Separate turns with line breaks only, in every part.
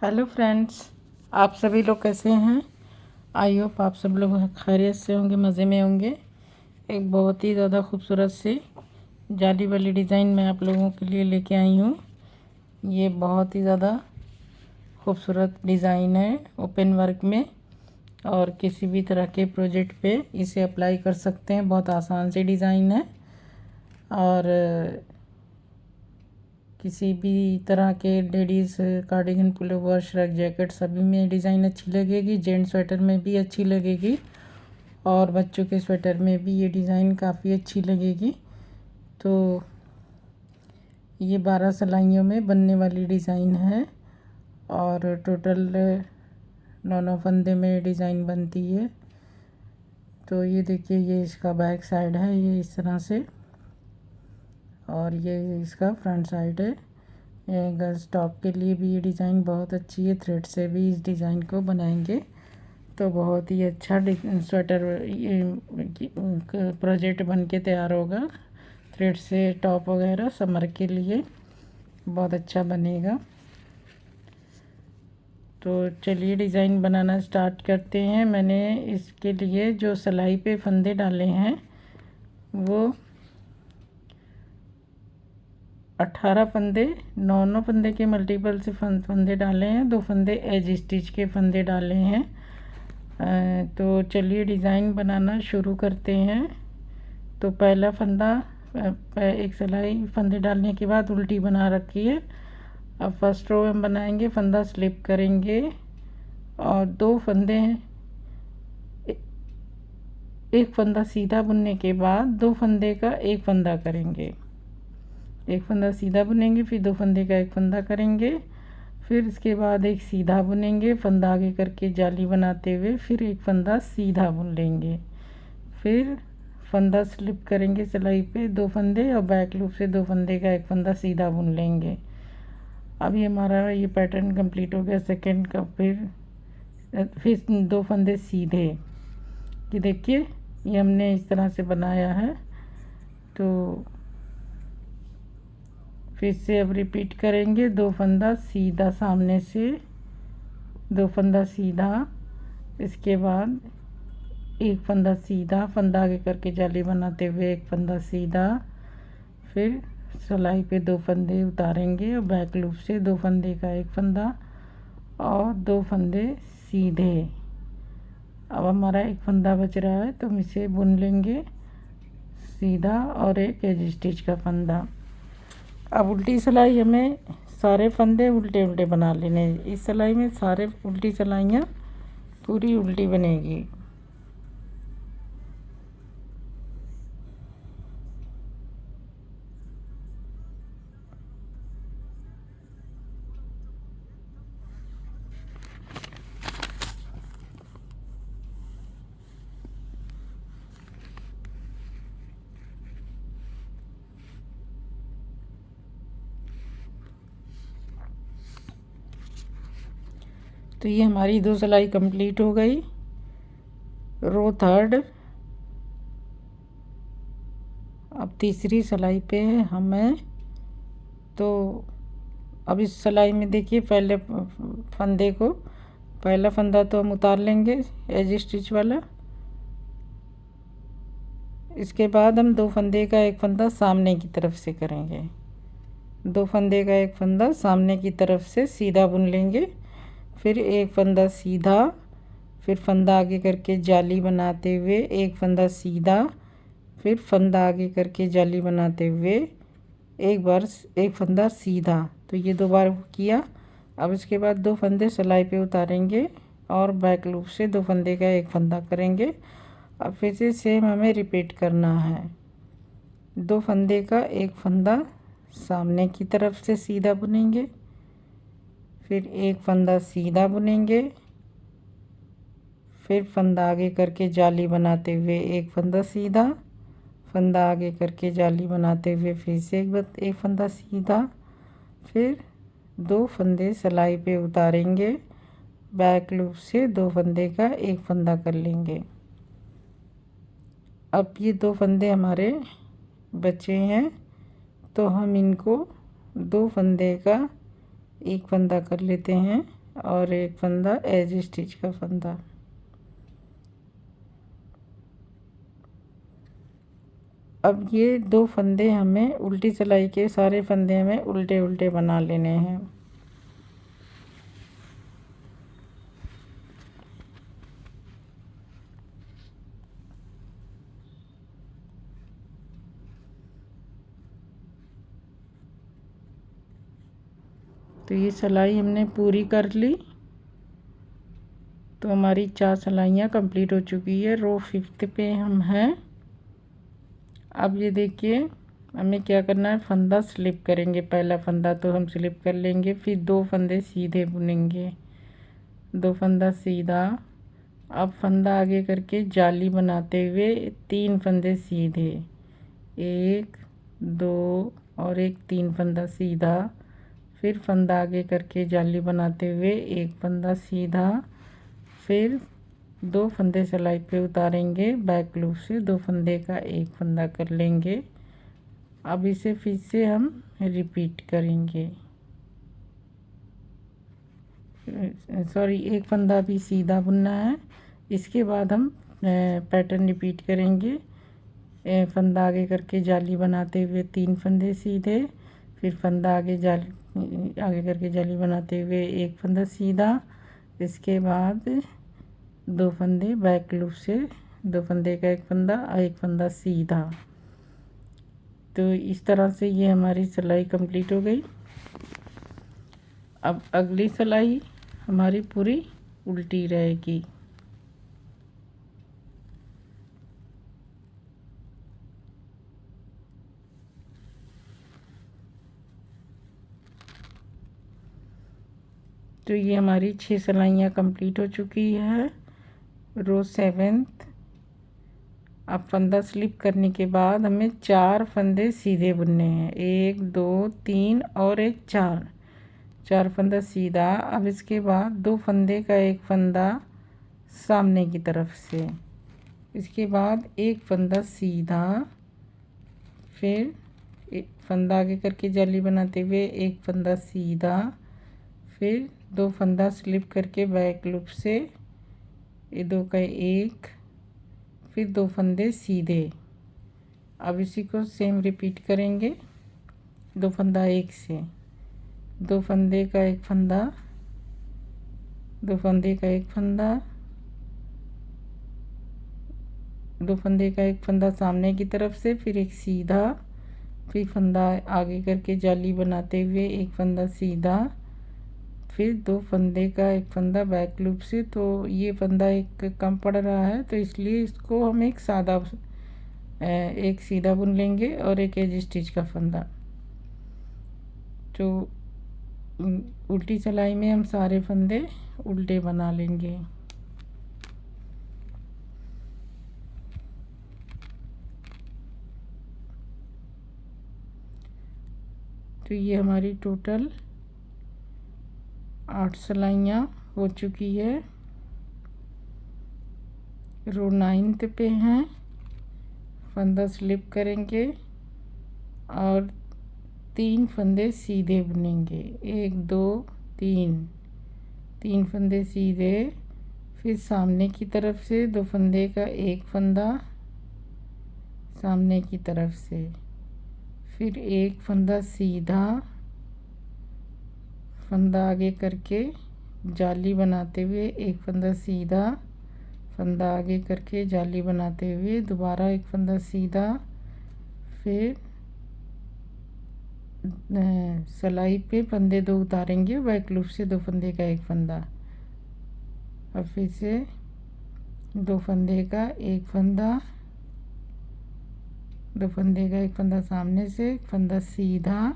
Hello friends, आप सभी लोग कैसे हैं। आई होप आप सब लोग खैरियत से होंगे, मज़े में होंगे। एक बहुत ही ज़्यादा खूबसूरत सी जाली वाली डिज़ाइन मैं आप लोगों के लिए लेके आई हूँ। ये बहुत ही ज़्यादा खूबसूरत डिज़ाइन है ओपन वर्क में, और किसी भी तरह के प्रोजेक्ट पे इसे अप्लाई कर सकते हैं। बहुत आसान सी डिज़ाइन है और किसी भी तरह के ladies cardigan, pullover, shrug jacket सभी में डिज़ाइन अच्छी लगेगी। जेंट्स स्वेटर में भी अच्छी लगेगी और बच्चों के स्वेटर में भी ये डिज़ाइन काफ़ी अच्छी लगेगी। तो ये 12 सिलाइयों में बनने वाली डिज़ाइन है और टोटल 9 फंदे में डिज़ाइन बनती है। तो ये देखिए, ये इसका बैक साइड है, ये इस तरह से, और ये इसका फ्रंट साइड है। गर्ल्स टॉप के लिए भी ये डिज़ाइन बहुत अच्छी है। थ्रेड से भी इस डिज़ाइन को बनाएंगे तो बहुत ही अच्छा स्वेटर प्रोजेक्ट बन के तैयार होगा। थ्रेड से टॉप वगैरह समर के लिए बहुत अच्छा बनेगा। तो चलिए डिज़ाइन बनाना स्टार्ट करते हैं। मैंने इसके लिए जो सिलाई पे फंदे डाले हैं वो 18 फंदे, 9 फंदे के मल्टीपल से फंदे डाले हैं। 2 फंदे एज स्टिच के फंदे डाले हैं। तो चलिए डिज़ाइन बनाना शुरू करते हैं। तो पहला फंदा, एक सिलाई फंदे डालने के बाद उल्टी बना रखी है। अब फर्स्ट रो हम बनाएंगे, फंदा स्लिप करेंगे और 2 फंदे, एक फंदा सीधा बुनने के बाद 2 फंदे का एक फंदा करेंगे। एक फंदा सीधा बुनेंगे, फिर 2 फंदे का एक फंदा करेंगे, फिर इसके बाद एक सीधा बुनेंगे, फंदा आगे करके जाली बनाते हुए फिर एक फंदा सीधा बुन लेंगे, फिर फंदा स्लिप करेंगे सिलाई पे 2 फंदे और बैक लूप से 2 फंदे का एक फंदा सीधा बुन लेंगे। अभी हमारा ये पैटर्न कंप्लीट हो गया सेकंड का। फिर 2 फंदे सीधे, कि देखिए ये हमने इस तरह से बनाया है। तो फिर से अब रिपीट करेंगे, 2 फंदा सीधा सामने से, 2 फंदा सीधा, इसके बाद एक फंदा सीधा, फंदा आगे करके जाली बनाते हुए एक फंदा सीधा, फिर सिलाई पे 2 फंदे उतारेंगे और बैक लूप से 2 फंदे का एक फंदा और 2 फंदे सीधे। अब हमारा एक फंदा बच रहा है तो हम इसे बुन लेंगे सीधा और एक एज स्टिच का फंदा। अब उल्टी सिलाई हमें सारे फंदे उल्टे उल्टे बना लेने। इस सिलाई में सारे उल्टी सिलाइयाँ पूरी उल्टी बनेगी। तो ये हमारी 2 सिलाई कंप्लीट हो गई। रो थर्ड, अब तीसरी सिलाई पे है हमें। तो अब इस सिलाई में देखिए, पहले फंदे को, पहला फंदा तो हम उतार लेंगे एज स्टिच वाला। इसके बाद हम 2 फंदे का एक फंदा सामने की तरफ से करेंगे। 2 फंदे का एक फंदा सामने की तरफ से सीधा बुन लेंगे, फिर एक फंदा सीधा, फिर फंदा आगे करके जाली बनाते हुए एक फंदा सीधा, फिर फंदा आगे करके जाली बनाते हुए एक बार एक फंदा सीधा। तो ये 2 बार किया। अब इसके बाद 2 फंदे सिलाई पे उतारेंगे और बैक लूप से 2 फंदे का एक फंदा करेंगे। अब फिर से सेम हमें रिपीट करना है। 2 फंदे का एक फंदा सामने की तरफ से सीधा बुनेंगे, फिर एक फंदा सीधा बुनेंगे, फिर फंदा आगे करके जाली बनाते हुए एक फंदा सीधा, फंदा आगे करके जाली बनाते हुए फिर से एक फंदा सीधा, फिर 2 फंदे सिलाई पे उतारेंगे, बैक लूप से 2 फंदे का एक फंदा कर लेंगे। अब ये 2 फंदे हमारे बचे हैं तो हम इनको 2 फंदे का एक फंदा कर लेते हैं और एक फंदा एज स्टिच का फंदा। अब ये 2 फंदे हमें उल्टी सिलाई के सारे फंदे हमें उल्टे उल्टे बना लेने हैं। तो ये सिलाई हमने पूरी कर ली। तो हमारी 4 सिलाइयाँ कंप्लीट हो चुकी है। रो 5th पे हम हैं। अब ये देखिए हमें क्या करना है, फंदा स्लिप करेंगे। पहला फंदा तो हम स्लिप कर लेंगे, फिर 2 फंदे सीधे बुनेंगे, 2 फंदा सीधा। अब फंदा आगे करके जाली बनाते हुए 3 फंदे सीधे, 1 2 और एक 3 फंदा सीधा। फिर फंदा आगे करके जाली बनाते हुए 1 फंदा सीधा। फिर 2 फंदे सिलाई पे उतारेंगे, बैक लूप से 2 फंदे का 1 फंदा कर लेंगे। अब इसे फिर से हम रिपीट करेंगे। सॉरी, 1 फंदा भी सीधा बुनना है। इसके बाद हम पैटर्न रिपीट करेंगे। फंदा आगे करके जाली बनाते हुए 3 फंदे सीधे, फिर फंदा आगे करके जाली बनाते हुए 1 फंदा सीधा। इसके बाद 2 फंदे बैक लूप से, 2 फंदे का 1 फंदा और 1 फंदा सीधा। तो इस तरह से ये हमारी सिलाई कंप्लीट हो गई। अब अगली सिलाई हमारी पूरी उल्टी रहेगी। तो ये हमारी 6 सिलाइयाँ कंप्लीट हो चुकी है। रो 7th। अब फंदा स्लिप करने के बाद हमें 4 फंदे सीधे बुनने हैं, 1 2 3 और एक 4 फंदा सीधा। अब इसके बाद 2 फंदे का 1 फंदा सामने की तरफ से, इसके बाद 1 फंदा सीधा। फिर फंदा आगे करके जाली बनाते हुए 1 फंदा सीधा। फिर 2 फंदा स्लिप करके बैक लूप से, ये 2 का 1, फिर 2 फंदे सीधे। अब इसी को सेम रिपीट करेंगे। 2 फंदा 1 से, 2 फंदे का 1 फंदा, 2 फंदे का 1 फंदा, 2 फंदे का 1 फंदा सामने की तरफ से, फिर एक सीधा। फिर फंदा आगे करके जाली बनाते हुए 1 फंदा सीधा। फिर 2 फंदे का 1 फंदा बैक लूप से। तो ये फंदा एक कम पड़ रहा है, तो इसलिए इसको हम एक सीधा बुन लेंगे और एक एज स्टिच का फंदा। तो उल्टी सिलाई में हम सारे फंदे उल्टे बना लेंगे। तो ये हमारी टोटल 8 सिलाइयाँ हो चुकी है। रो 9th पे हैं। फंदा स्लिप करेंगे और 3 फंदे सीधे बुनेंगे, 1 2 3 फंदे सीधे। फिर सामने की तरफ से 2 फंदे का 1 फंदा सामने की तरफ से, फिर 1 फंदा सीधा। फंदा आगे करके जाली बनाते हुए 1 फंदा सीधा, फंदा आगे करके जाली बनाते हुए दोबारा 1 फंदा सीधा। फिर सिलाई पे फंदे 2 उतारेंगे, बैक लूप से 2 फंदे का 1 फंदा। अब फिर से 2 फंदे का 1 फंदा, 2 फंदे का 1 फंदा सामने से, 1 फंदा सीधा।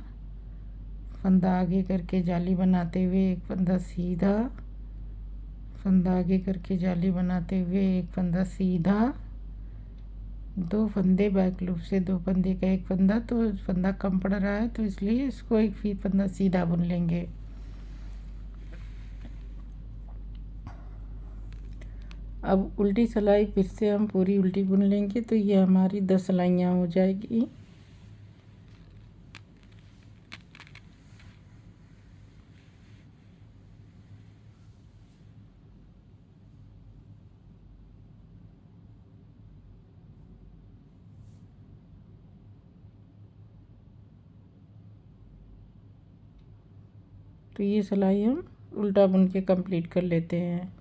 फंदा आगे करके जाली बनाते हुए 1 फंदा सीधा, फंदा आगे करके जाली बनाते हुए 1 फंदा सीधा। 2 फंदे बैक लूप से, 2 फंदे का 1 फंदा। तो फंदा कम पड़ रहा है, तो इसलिए इसको एक फिर फंदा सीधा बुन लेंगे। अब उल्टी सिलाई फिर से हम पूरी उल्टी बुन लेंगे। तो ये हमारी 10 सिलाइयाँ हो जाएगी। तो ये सिलाई हम उल्टा बुन के कंप्लीट कर लेते हैं।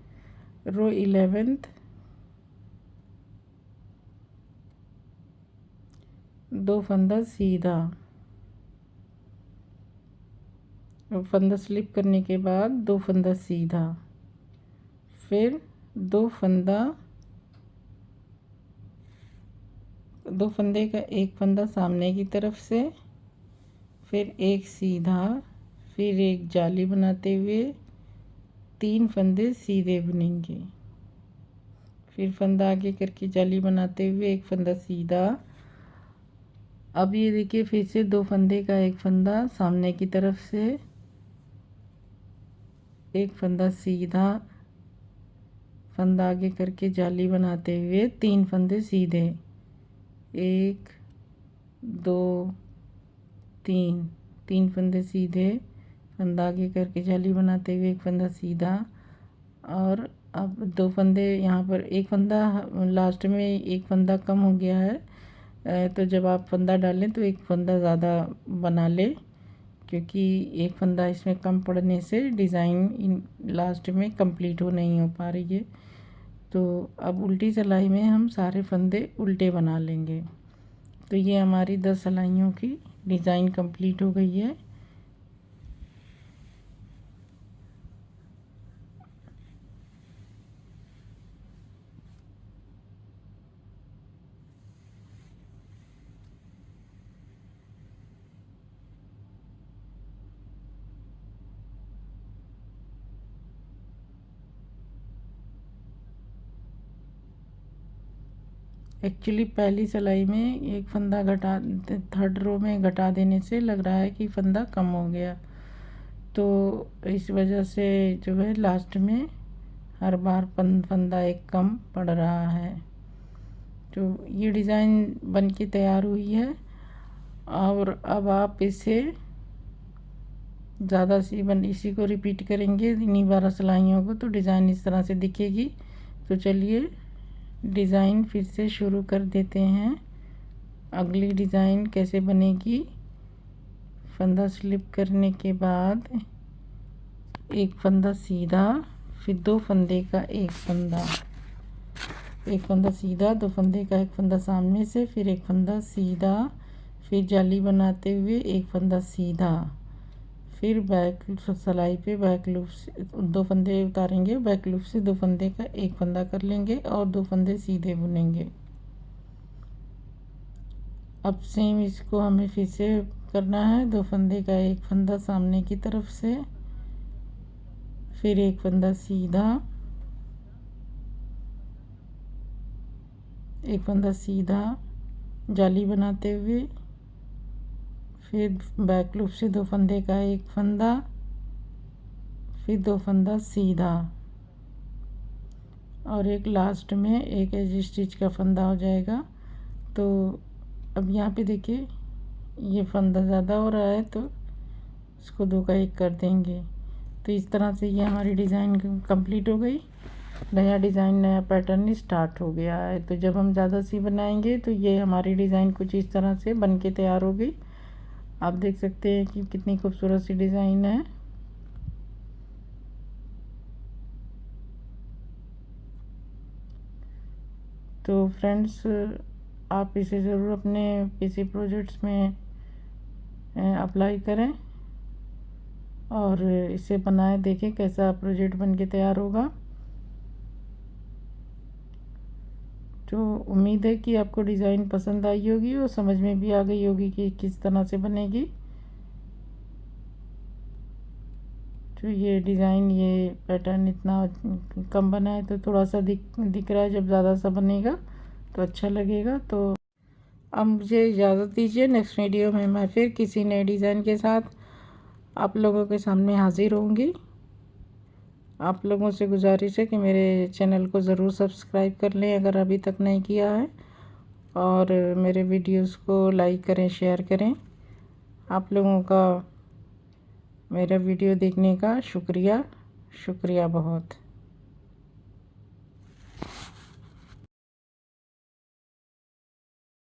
रो 11th 2 फंदा सीधा, फंदा स्लिप करने के बाद 2 फंदा सीधा, फिर 2 फंदे का एक फंदा सामने की तरफ से, फिर एक सीधा, फिर एक जाली बनाते हुए 3 फंदे सीधे बुनेंगे, फिर फंदा आगे करके जाली बनाते हुए एक फंदा सीधा। अब ये देखिए फिर से 2 फंदे का एक फंदा सामने की तरफ से, एक फंदा सीधा, फंदा आगे करके जाली बनाते हुए 3 फंदे सीधे, 1 2 3 फंदे सीधे, फंदा आगे करके जाली बनाते हुए एक फंदा सीधा। और अब 2 फंदे यहाँ पर, एक फंदा लास्ट में एक फंदा कम हो गया है, तो जब आप फंदा डालें तो एक फंदा ज़्यादा बना ले, क्योंकि एक फंदा इसमें कम पड़ने से डिज़ाइन लास्ट में कंप्लीट नहीं हो पा रही है। तो अब उल्टी सिलाई में हम सारे फंदे उल्टे बना लेंगे। तो ये हमारी 10 सिलाइयों की डिज़ाइन कंप्लीट हो गई है। एक्चुअली पहली सिलाई में एक फंदा घटा, थर्ड रो में घटा देने से लग रहा है कि फंदा कम हो गया, तो इस वजह से जो है लास्ट में हर बार फंदा एक कम पड़ रहा है। तो ये डिज़ाइन बन के तैयार हुई है, और अब आप इसे ज़्यादा इसी को रिपीट करेंगे इन्हीं 12 सिलाइयों को, तो डिज़ाइन इस तरह से दिखेगी। तो चलिए डिज़ाइन फिर से शुरू कर देते हैं। अगली डिज़ाइन कैसे बनेगी, फंदा स्लिप करने के बाद एक फंदा सीधा, फिर 2 फंदे का एक फंदा, एक फंदा सीधा, 2 फंदे का एक फंदा सामने से, फिर एक फंदा सीधा, फिर जाली बनाते हुए एक फंदा सीधा, फिर बैक सिलाई पे बैक लूप से 2 फंदे उतारेंगे, बैक लूप से 2 फंदे का एक फंदा कर लेंगे और 2 फंदे सीधे बुनेंगे। अब सेम इसको हमें फिर से करना है। 2 फंदे का एक फंदा सामने की तरफ से, फिर एक फंदा सीधा, एक फंदा सीधा, जाली बनाते हुए, फिर बैक लूप से 2 फंदे का एक फंदा, फिर 2 फंदा सीधा, और एक लास्ट में एक एज स्टिच का फंदा हो जाएगा। तो अब यहाँ पे देखिए ये फंदा ज़्यादा हो रहा है, तो इसको 2 का 1 कर देंगे। तो इस तरह से ये हमारी डिज़ाइन कंप्लीट हो गई। नया डिज़ाइन, नया पैटर्न स्टार्ट हो गया है। तो जब हम ज़्यादा सी बनाएंगे तो ये हमारी डिज़ाइन कुछ इस तरह से बन के तैयार हो गई। आप देख सकते हैं कि कितनी खूबसूरत सी डिज़ाइन है। तो फ्रेंड्स, आप इसे ज़रूर अपने किसी प्रोजेक्ट्स में अप्लाई करें और इसे बनाएं, देखें कैसा प्रोजेक्ट बन के तैयार होगा। तो उम्मीद है कि आपको डिज़ाइन पसंद आई होगी और समझ में भी आ गई होगी कि किस तरह से बनेगी। तो ये डिज़ाइन, ये पैटर्न इतना कम बना है तो थोड़ा सा दिख रहा है, जब ज़्यादा सा बनेगा तो अच्छा लगेगा। तो अब मुझे इजाज़त दीजिए, नेक्स्ट वीडियो में मैं फिर किसी नए डिज़ाइन के साथ आप लोगों के सामने हाज़िर होंगी। आप लोगों से गुजारिश है कि मेरे चैनल को ज़रूर सब्सक्राइब कर लें अगर अभी तक नहीं किया है, और मेरे वीडियोस को लाइक करें, शेयर करें। आप लोगों का मेरा वीडियो देखने का शुक्रिया बहुत।